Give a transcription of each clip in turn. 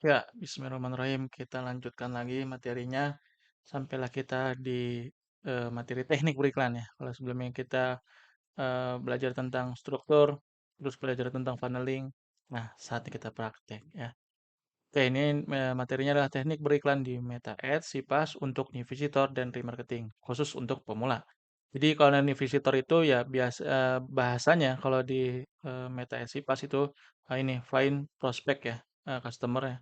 Ya, bismillahirrahmanirrahim. Kita lanjutkan lagi materinya sampailah kita di materi teknik beriklan ya. Kalau sebelumnya kita belajar tentang struktur, terus belajar tentang funneling. Nah, saatnya kita praktek ya. Oke, ini materinya adalah teknik beriklan di Meta Ads, CPAS untuk new visitor dan remarketing, khusus untuk pemula. Jadi kalau new visitor itu ya biasa bahasanya kalau di Meta Ads CPAS itu ini find prospect ya, customer ya.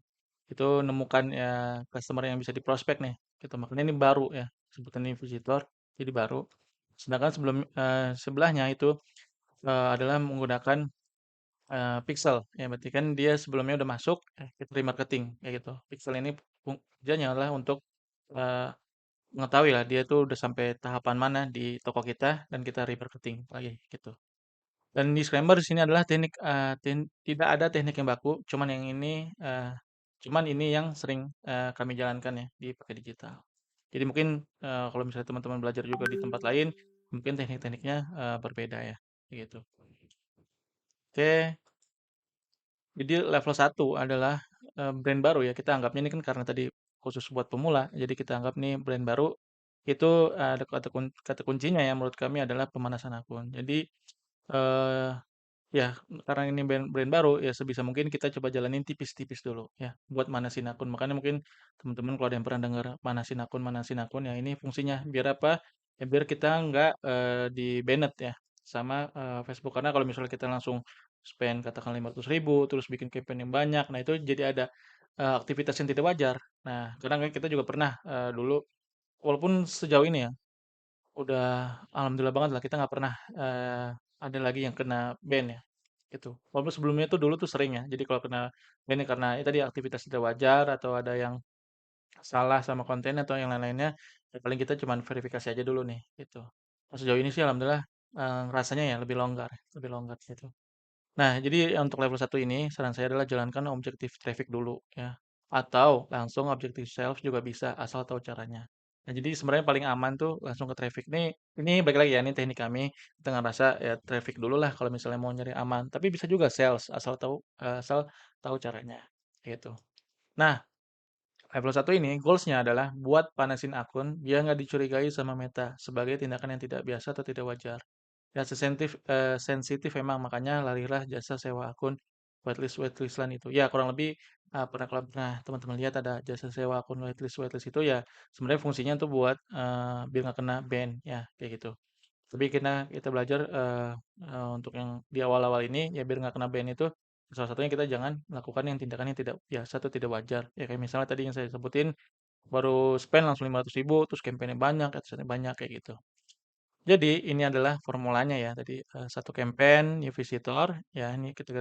Itu nemukan ya customer yang bisa diprospek nih, gitu. Makanya ini baru ya, sebutan ini visitor, jadi baru. Sedangkan sebelahnya itu adalah menggunakan pixel, ya berarti kan dia sebelumnya udah masuk, kita remarketing kayak gitu. Pixel ini fungsinya adalah untuk eh, mengetahui lah dia tuh udah sampai tahapan mana di toko kita dan kita remarketing lagi gitu. Dan disclaimer di sini adalah tidak ada teknik yang baku, cuman ini yang sering kami jalankan ya di pakai digital. Jadi mungkin kalau misalnya teman-teman belajar juga di tempat lain, mungkin teknik-tekniknya berbeda ya, gitu. Oke, jadi level satu adalah brand baru ya. Kita anggapnya ini kan karena tadi khusus buat pemula, jadi kita anggap nih brand baru itu ada kata kuncinya ya menurut kami adalah pemanasan akun. Jadi eh, ya, karena ini brand baru, ya sebisa mungkin kita coba jalanin tipis-tipis dulu ya, buat manasin akun. Makanya mungkin teman-teman kalau ada yang pernah dengar manasin akun, ya ini fungsinya biar apa? Ya biar kita nggak di banned ya sama Facebook. Karena kalau misalnya kita langsung spend katakan 500.000, terus bikin campaign yang banyak, nah itu jadi ada aktivitas yang tidak wajar. Nah, karena kan kita juga pernah dulu, walaupun sejauh ini ya, udah alhamdulillah banget lah kita nggak pernah ada lagi yang kena ban ya gitu. Walaupun sebelumnya tuh dulu tuh sering ya. Jadi kalau kena ban ya karena tadi aktivitas tidak wajar atau ada yang salah sama konten atau yang lain-lainnya, ya paling kita cuman verifikasi aja dulu nih gitu. Nah, sejauh ini sih alhamdulillah rasanya ya lebih longgar gitu. Nah, jadi untuk level satu ini saran saya adalah jalankan objektif traffic dulu ya. Atau langsung objektif sales juga bisa asal tahu caranya. Nah, jadi sebenarnya paling aman tuh langsung ke traffic nih. Ini baik lagi ya, ini teknik kami. Kita ngerasa ya traffic dulu lah kalau misalnya mau nyari aman. Tapi bisa juga sales asal tahu caranya gitu. Nah, level satu ini goalsnya adalah buat panasin akun biar nggak dicurigai sama Meta sebagai tindakan yang tidak biasa atau tidak wajar. Ya sensitif emang makanya larilah jasa sewa akun whitelistan itu. Ya kurang lebih kalau pernah teman-teman lihat ada jasa sewa akun whitelist itu ya sebenarnya fungsinya tuh buat biar nggak kena ban ya kayak gitu. Tapi kita belajar untuk yang di awal-awal ini ya biar nggak kena ban itu salah satunya kita jangan melakukan yang tindakan yang tidak biasa atau tidak wajar. Ya kayak misalnya tadi yang saya sebutin baru spend langsung 500.000 terus campaign banyak, adsense banyak kayak gitu. Jadi ini adalah formulanya ya. Tadi satu campaign new visitor ya ini kita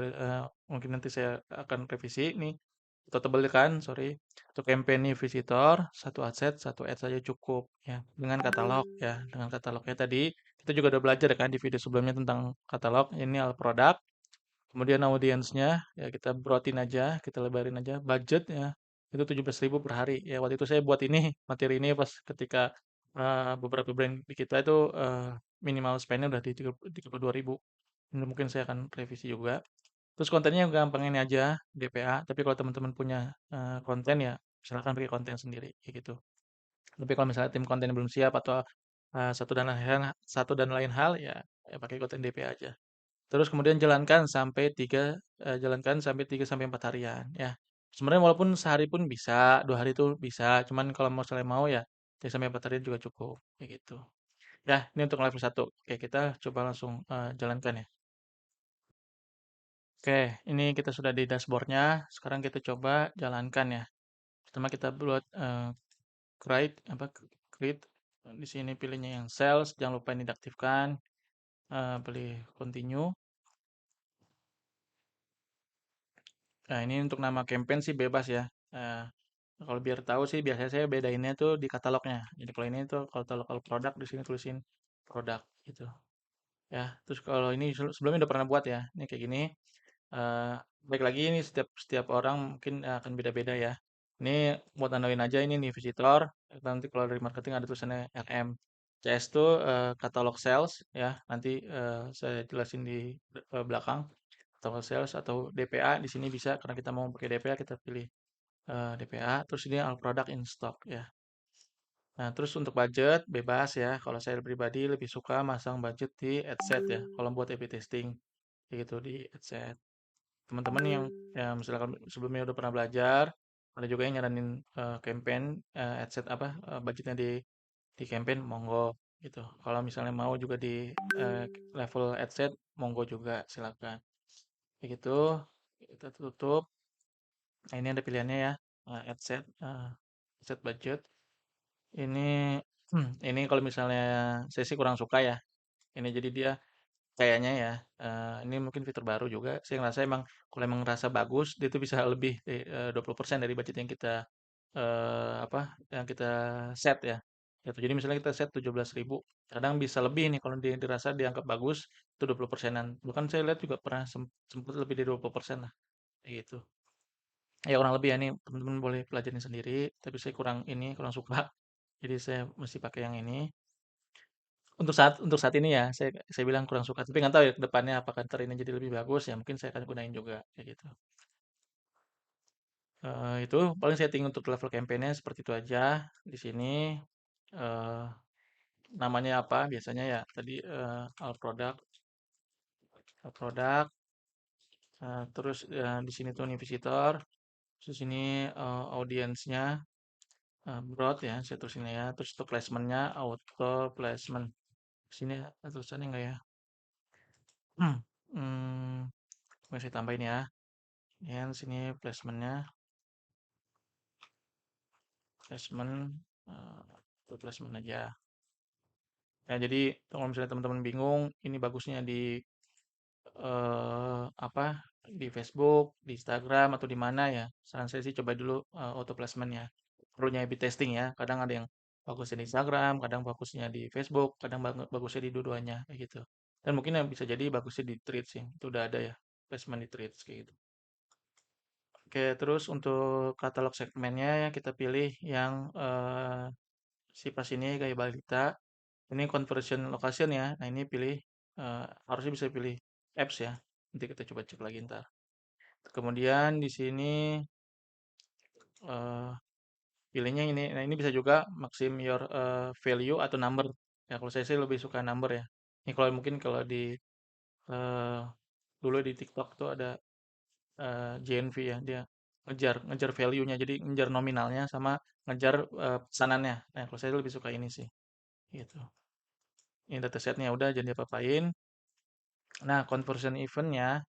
mungkin nanti saya akan revisi nih atau tebelkan sorry. Untuk campaign new visitor satu adset satu ad saja cukup ya dengan katalog ya dengan katalognya tadi kita juga udah belajar kan di video sebelumnya tentang katalog ini al produk. Kemudian audiensnya ya kita broatin aja kita lebarin aja budget ya itu 17.000 per hari ya waktu itu saya buat ini materi ini pas ketika beberapa brand di kita itu minimal spend-nya udah di 32.000. Ini mungkin saya akan revisi juga. Terus kontennya gampang ini aja, DPA. Tapi kalau teman-teman punya konten ya silakan pakai konten sendiri, kayak gitu. Tapi kalau misalnya tim konten belum siap atau satu dan lain hal ya, ya pakai konten DPA aja. Terus kemudian jalankan sampai 3 sampai 4 harian ya. Sebenarnya walaupun sehari pun bisa, 2 hari itu bisa, cuman kalau misalnya mau ya 3 sampai 4 harian juga cukup, kayak gitu. Ya, ini untuk level satu. Oke, kita coba langsung jalankan ya. Oke, ini kita sudah di dashboardnya. Sekarang kita coba jalankan ya. Pertama kita buat create. Di sini pilihnya yang sales, jangan lupa ini diaktifkan. Pilih continue. Nah, ini untuk nama campaign sih bebas ya. Eh, kalau biar tahu sih biasanya saya bedainnya tuh di katalognya. Jadi kalau ini tuh kalau produk di sini tulisin produk gitu. Ya, terus kalau ini sebelumnya udah pernah buat ya. Ini kayak gini. Eh, Baik lagi ini setiap setiap orang mungkin akan beda-beda ya. Ini buat nandain aja ini nih visitor. Nanti kalau dari marketing ada tulisannya RM. CS tuh katalog sales ya. Nanti saya jelasin di belakang. Katalog sales atau DPA di sini bisa karena kita mau pakai DPA kita pilih DPA, terus ini all product in stock ya. Nah, terus untuk budget bebas ya. Kalau saya pribadi lebih suka masang budget di adset ya. Kalau buat A/B testing, kayak gitu di adset. Teman-teman yang misalkan sebelumnya udah pernah belajar, ada juga yang nyaranin campaign adset apa budgetnya di campaign, monggo gitu. Kalau misalnya mau juga di eh, level adset, monggo juga silakan. Kayak gitu, kita tutup. Nah, ini ada pilihannya ya, adset, adset budget. Ini ini kalau misalnya saya sih kurang suka ya. Ini jadi dia kayaknya ya, ini mungkin fitur baru juga. Saya ngerasa emang kalau emang ngerasa bagus, dia tuh bisa lebih 20% dari budget yang kita apa yang kita set ya. Gitu. Jadi misalnya kita set 17.000, kadang bisa lebih nih kalau dirasa dianggap bagus itu 20%-an. Bahkan saya lihat juga pernah sempat lebih dari 20% lah. Kayak gitu. Ya kurang lebih ya ini teman-teman boleh pelajarin sendiri, tapi saya kurang suka. Jadi saya mesti pakai yang ini. Untuk saat ini ya, saya bilang kurang suka. Tapi nggak tahu ya ke depannya apakah ntar ini jadi lebih bagus ya. Mungkin saya akan gunain juga kayak gitu. Itu paling setting untuk level campaign-nya seperti itu aja. Di sini eh, namanya apa? Biasanya ya tadi all product. Terus di sini tuh nih visitor. Terus ini audiensnya broad ya. Saya tulisin ya. Terus untuk placement-nya auto placement. Sini ada tulisannya nggak ya? Hmm, masih tambahin ya. Ya, sini placementnya, placement, itu placement aja. Ya, jadi kalau misalnya teman-teman bingung, ini bagusnya di apa? Di Facebook, di Instagram atau di mana ya? Saran saya sih coba dulu auto placement ya. Perlunya A/B testing ya. Kadang ada yang bagusnya di Instagram, kadang bagusnya di Facebook, kadang bagusnya di dua-duanya kayak gitu. Dan mungkin yang bisa jadi bagusnya di Threads sih. Itu udah ada ya, placement di Threads kayak gitu. Oke, terus untuk katalog segmennya ya kita pilih yang si pas ini gaya balita. Ini conversion location ya. Nah ini pilih harusnya bisa pilih apps ya. Nanti kita coba cek lagi ntar. Kemudian di sini eh, pilihnya ini. Nah ini bisa juga maxim your value atau number. Ya kalau saya sih lebih suka number ya. Ini kalau mungkin kalau di eh, dulu di TikTok tuh ada JNV ya, dia ngejar ngejar value-nya, jadi ngejar nominalnya sama ngejar pesanannya. Nah, kalau saya lebih suka ini sih, gitu. Ini datasetnya udah jadi apa-apain. Nah, conversion event-nya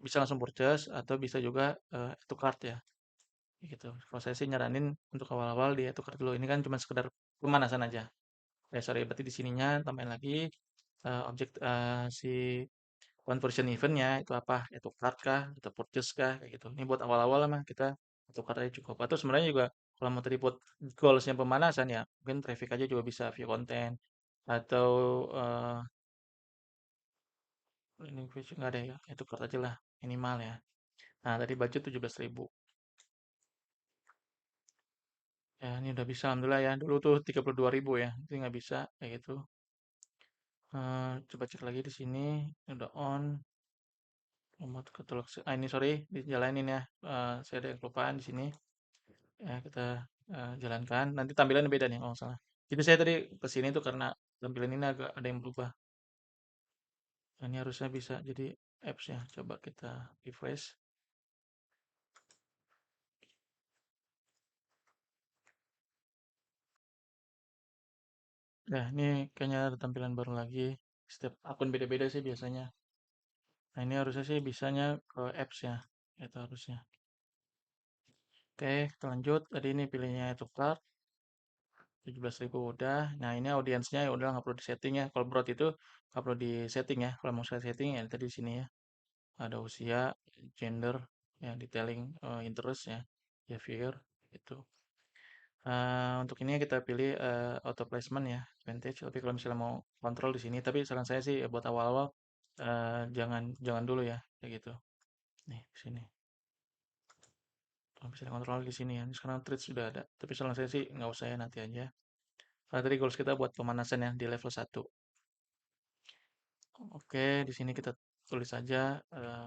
bisa langsung purchase atau bisa juga add to cart ya, gitu. Kalau saya sih nyaranin untuk awal-awal di add to cart dulu. Ini kan cuma sekedar pemanasan aja. Sorry, berarti di sininya tambahin lagi objek si conversion event-nya itu apa? Itu card kah? Itu purchase kah? Kayak gitu. Ini buat awal-awal mah kita itu card aja cukup. Atau sebenarnya juga kalau mau tadi buat goals-nya pemanasan ya, mungkin traffic aja juga bisa view konten atau ini nggak ada ya, itu card aja lah minimal ya. Nah, tadi budget 17.000. Ya, ini udah bisa alhamdulillah ya. Dulu tuh 32.000 ya. Itu nggak bisa kayak gitu. Coba cek lagi di sini. Ini udah on. Nomor katalog. Ini sorry, dijalanin ya. Saya ada yang kelupaan di sini. Ya, kita jalankan. Nanti tampilannya beda nih kalau nggak salah. Jadi saya tadi kesini tuh karena tampilan ini agak ada yang berubah. Nah, ini harusnya bisa jadi apps ya. Coba kita refresh. Nah, ini kayaknya ada tampilan baru lagi. Setiap akun beda-beda sih biasanya. Nah, ini harusnya sih bisanya ke apps ya. Itu harusnya. Oke, kita lanjut. Tadi ini pilihnya itu card. 17.000 udah. Nah, ini audiensnya ya udah nggak perlu disetting ya. Kalau broad itu nggak perlu disetting ya. Kalau mau saya setting ya tadi di sini ya. Ada usia, gender, ya detailing interest ya, behavior itu. Untuk ini kita pilih auto placement ya, advantage. Tapi kalau misalnya mau kontrol di sini, tapi saran saya sih buat awal-awal jangan jangan dulu ya, kayak gitu. Nih di sini. Kalau misalnya kontrol di sini ya. Ini sekarang treat sudah ada. Tapi saran saya sih nggak usah ya nanti aja. Karena tadi goals kita buat pemanasan ya di level 1. Oke, di sini kita tulis saja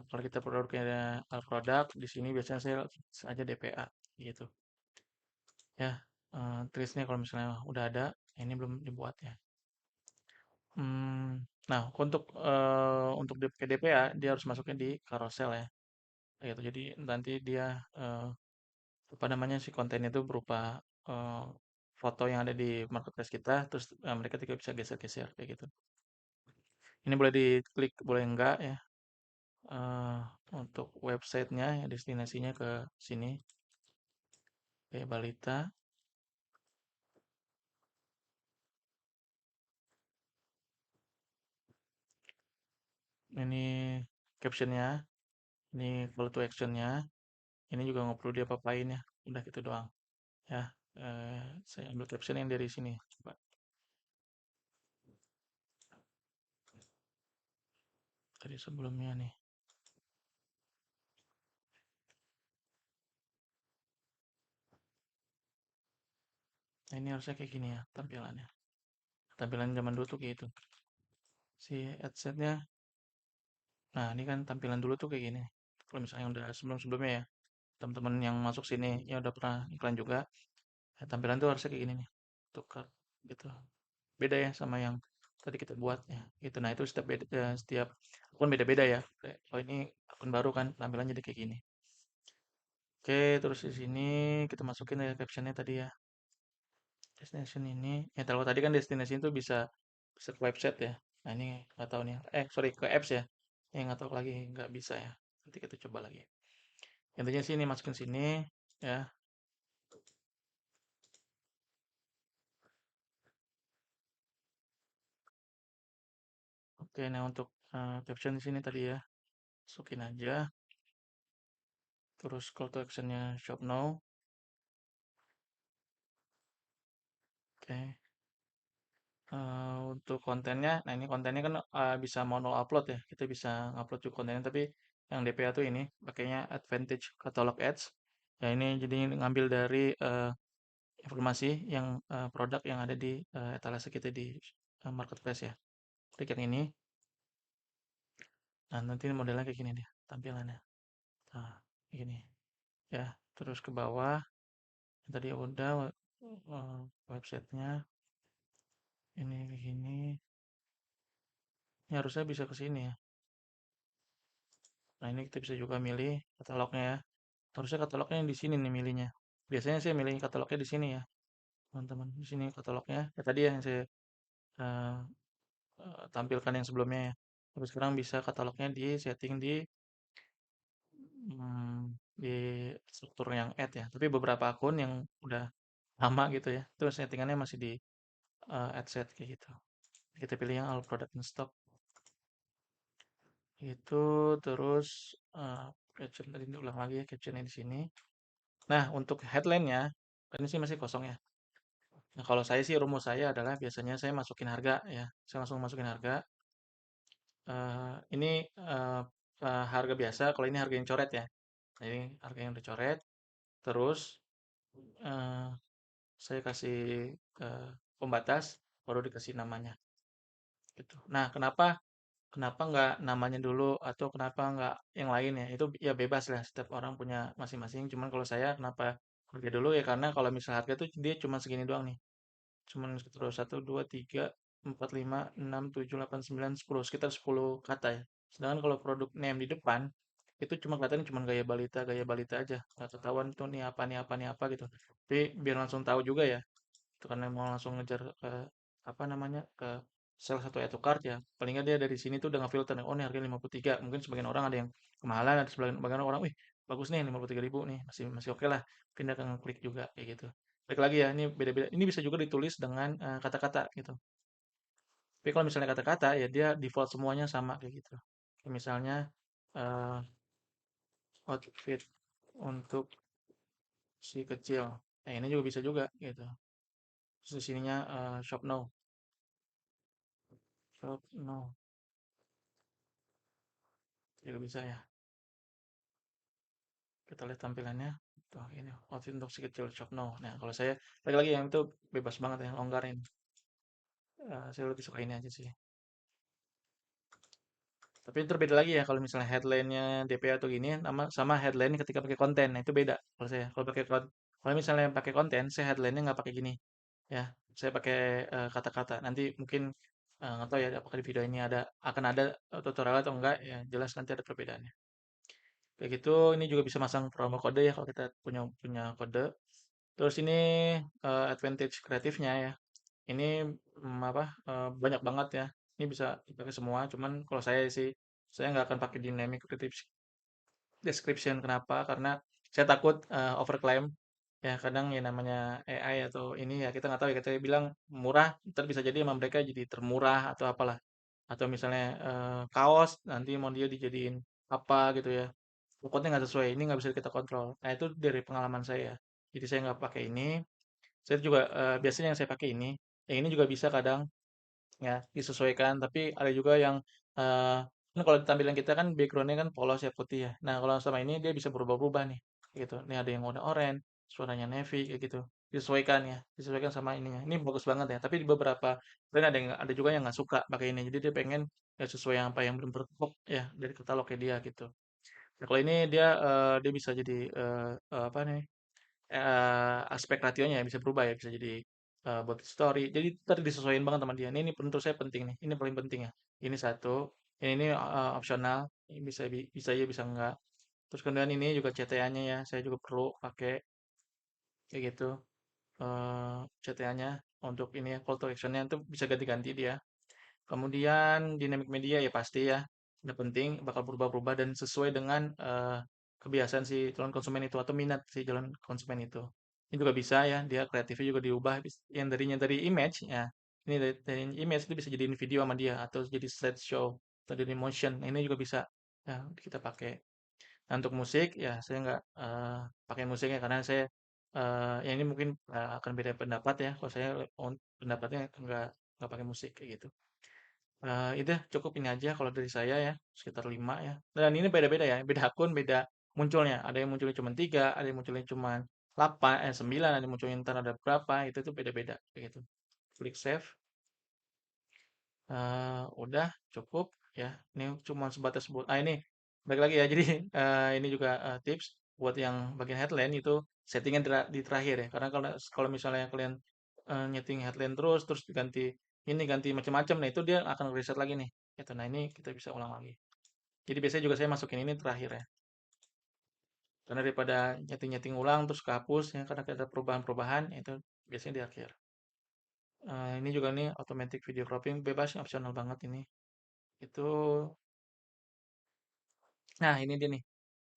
kalau kita produknya produk di sini biasanya saya saja DPA gitu ya. Tulisnya kalau misalnya udah ada, ini belum dibuat ya. Nah untuk ke DPA dia harus masuknya di carousel ya gitu. Jadi nanti dia apa namanya si kontennya itu berupa eh, foto yang ada di marketplace kita, terus mereka juga bisa geser-geser kayak gitu. Ini boleh diklik, boleh enggak ya. eh, untuk websitenya ya destinasinya ke sini kayak balita. Ini captionnya, ini call to actionnya. Ini juga nggak perlu diapa-apain ya, udah gitu doang ya. Saya ambil caption yang dari sini, coba tadi sebelumnya nih. Nah, ini harusnya kayak gini ya tampilannya. Tampilan zaman dulu tuh kayak itu. Si adsense-nya, nah ini kan tampilan dulu tuh kayak gini. Kalau misalnya udah sebelum-sebelumnya ya, teman-teman yang masuk sini ya udah pernah iklan juga, ya, tampilan tuh harusnya kayak gini nih. Tukar gitu. Beda ya sama yang tadi kita buat ya. Gitu. Nah, itu setiap akun beda-beda ya. Oh ini akun baru kan tampilannya jadi kayak gini. Oke, terus di sini kita masukin ya captionnya tadi ya. Destination ini, ya kalau tadi kan destination itu bisa ke website ya. Nah ini nggak tahu nih. Sorry ke apps ya. Yang nggak tahu lagi nggak bisa ya. Nanti kita coba lagi. Intinya sini masukin sini ya. Oke, nah untuk caption di sini tadi ya, masukin aja. Terus call to actionnya shop now. Oke. Untuk kontennya, nah ini kontennya kan bisa manual upload ya. Kita bisa ngupload juga kontennya, tapi yang DPA tuh ini pakainya Advantage Catalog Ads. Ya ini jadi ngambil dari informasi yang produk yang ada di etalase kita di marketplace ya. Klik yang ini. Nah, nanti modelnya kayak gini deh tampilannya. Nah, gini ya. Terus ke bawah tadi udah websitenya ini begini. Ini harusnya bisa ke sini ya. Nah, ini kita bisa juga milih katalognya ya. Harusnya katalognya yang di sini nih milihnya. Biasanya saya milih katalognya di sini ya, teman-teman. Di sini katalognya. Ya tadi ya yang saya eh, tampilkan yang sebelumnya ya. Tapi sekarang bisa katalognya di setting di struktur yang add ya. Tapi beberapa akun yang udah lama gitu ya. Terus settingannya masih di add set kayak gitu. Kita pilih yang all product in stock itu terus caption tadi diulang lagi ya captionnya di sini. Nah, untuk headline-nya ini sih masih kosong ya. Nah, kalau saya sih rumus saya adalah biasanya saya masukin harga ya. Saya langsung masukin harga. Ini eh, harga biasa. Kalau ini harga yang coret ya. Nah, ini harga yang dicoret. Terus eh, saya kasih eh, pembatas, baru dikasih namanya. Gitu. Nah, kenapa nggak namanya dulu atau kenapa nggak yang lain ya? Itu ya bebas lah. Setiap orang punya masing-masing. Cuman kalau saya kenapa harga dulu ya karena kalau misal harga tuh dia cuma segini doang nih. Cuman terus satu, dua, tiga, empat, lima, enam, tujuh, delapan, sembilan, sepuluh, sekitar 10 kata ya. Sedangkan kalau produk name di depan itu cuma kelihatannya cuma gaya balita aja. Nggak ketahuan tuh nih apa gitu. Tapi biar langsung tahu juga ya. Itu karena mau langsung ngejar ke apa namanya ke salah satu add to cart ya. Paling nggak dia dari sini tuh udah ngefilter nih. Oh ini harganya 53. Mungkin sebagian orang ada yang kemahalan, ada sebagian orang, wih bagus nih 53.000 nih, masih masih oke lah. Pindah ke ngeklik juga kayak gitu. Baik lagi ya, ini beda-beda. Ini bisa juga ditulis dengan kata-kata gitu. Tapi kalau misalnya kata-kata ya dia default semuanya sama kayak gitu. Kayak misalnya eh, outfit untuk si kecil. Nah ini juga bisa juga gitu. Terus di sininya shop now, shop now juga bisa ya. Kita lihat tampilannya. Tuh ini outfit untuk si kecil shop now. Nah kalau saya lagi-lagi yang itu bebas banget ya, longgarin. Saya lebih suka ini aja sih. Tapi itu beda lagi ya kalau misalnya headline-nya DPA atau gini sama sama headline ketika pakai konten. Nah, itu beda kalau saya. Kalau misalnya pakai konten, saya headline-nya nggak pakai gini ya. Saya pakai kata-kata. Nanti mungkin nggak tahu ya apakah di video ini akan ada tutorial atau enggak ya. Jelas nanti ada perbedaannya. Kayak gitu, ini juga bisa masang promo kode ya kalau kita punya punya kode. Terus ini advantage kreatifnya ya. Ini banyak banget ya. Ini bisa dipakai semua. Cuman kalau saya sih, saya nggak akan pakai dynamic description. Kenapa? Karena saya takut overclaim. Ya kadang ya namanya AI atau ini ya kita nggak tahu ya. Kita bilang murah, ntar bisa jadi emang mereka jadi termurah atau apalah. Atau misalnya kaos nanti mau dia dijadiin apa gitu ya. Pokoknya nggak sesuai. Ini nggak bisa kita kontrol. Nah itu dari pengalaman saya. Jadi saya nggak pakai ini. Saya juga biasanya yang saya pakai ini. Yang ini juga bisa kadang ya disesuaikan tapi ada juga yang eh kan kalau tampilan kita kan backgroundnya kan polos ya putih ya. Nah kalau sama ini dia bisa berubah-ubah nih gitu. Ini ada yang warna oranye, suaranya navy kayak gitu. Disesuaikan ya, disesuaikan sama ininya. Ini bagus banget ya. Tapi di beberapa brand ada juga yang nggak suka pakai ini. Jadi dia pengen ya sesuai apa yang belum berpok ya dari katalognya dia gitu. Nah, kalau ini dia bisa jadi apa nih aspek rasionya ya bisa berubah ya, bisa jadi buat story. Jadi tadi disesuaikan banget sama dia. Ini menurut saya penting nih. Ini paling penting ya. Ini satu. Ini opsional. Ini bisa ya bisa enggak. Terus kemudian ini juga CTA-nya ya. Saya juga perlu pakai kayak gitu. CTA-nya untuk ini ya, call to action-nya itu bisa ganti-ganti dia. Kemudian dynamic media ya pasti ya, udah penting bakal berubah-berubah dan sesuai dengan kebiasaan si calon konsumen itu atau minat si calon konsumen itu. Ini juga bisa ya, dia kreatifnya juga diubah. Yang darinya dari image ya, ini dari image itu bisa jadiin video sama dia atau jadi slideshow atau jadi motion. Nah, ini juga bisa ya kita pakai. Nah, untuk musik ya saya nggak pakai musiknya karena saya ya ini mungkin akan beda pendapat ya. Kalau saya pendapatnya nggak pakai musik kayak gitu. Itu cukup ini aja kalau dari saya ya, sekitar 5 ya. Dan ini beda-beda ya, beda akun, beda munculnya. Ada yang munculnya cuma 3, ada yang munculnya cuma 9, ada yang munculnya ntar ada berapa, itu beda-beda kayak gitu. Klik save, udah cukup ya. Ini cuma sebatas buat ini balik lagi ya. Jadi ini juga tips buat yang bagian headline itu settingan di terakhir ya. Karena kalau kalau misalnya kalian nyeting headline terus ganti ini ganti macam-macam, nah itu dia akan reset lagi nih. Gitu. Nah ini kita bisa ulang lagi. Jadi biasanya juga saya masukin ini terakhir ya. Karena daripada nyeting-nyeting ulang terus kehapus ya karena ada perubahan-perubahan itu biasanya di akhir. Ini juga nih automatic video cropping bebas opsional banget ini. Itu nah ini dia nih.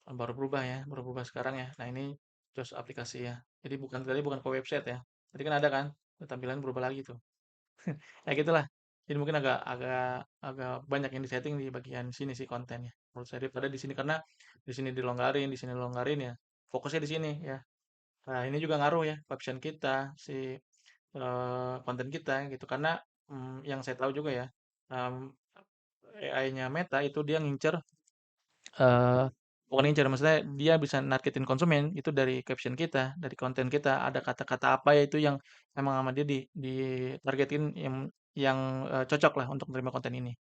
Baru berubah ya, baru berubah sekarang ya. Nah ini just aplikasi ya. Jadi bukan ke website ya. Tadi kan ada kan tampilan berubah lagi tuh. Ya gitulah. Jadi mungkin agak agak agak banyak yang disetting di bagian sini sih kontennya. Menurut saya daripada di sini karena di sini dilonggarin ya. Fokusnya di sini ya. Nah ini juga ngaruh ya caption kita, si konten kita gitu. Karena yang saya tahu juga ya, AI-nya Meta itu dia ngincer Eee, bukan ngincer, maksudnya dia bisa nargetin konsumen itu dari caption kita, dari konten kita, ada kata-kata apa ya itu yang emang sama dia ditargetin yang cocok lah untuk menerima konten ini,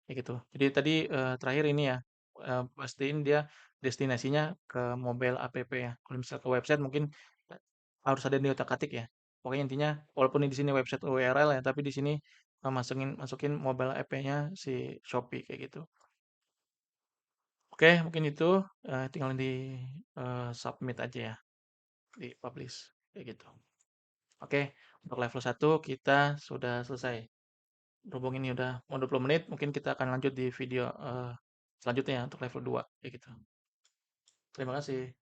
kayak gitu. Jadi tadi, terakhir ini ya, pastiin dia destinasinya ke mobile app ya. Kalau misal ke website mungkin harus ada di otak-atik ya. Pokoknya intinya walaupun di sini website URL ya, tapi di sini, masukin mobile app-nya si Shopee kayak gitu. Oke, mungkin itu tinggal di submit aja ya, di publish kayak gitu. Oke, untuk level 1 kita sudah selesai. Berhubung ini udah mau 20 menit, mungkin kita akan lanjut di video selanjutnya ya, untuk level 2 kayak gitu. Terima kasih.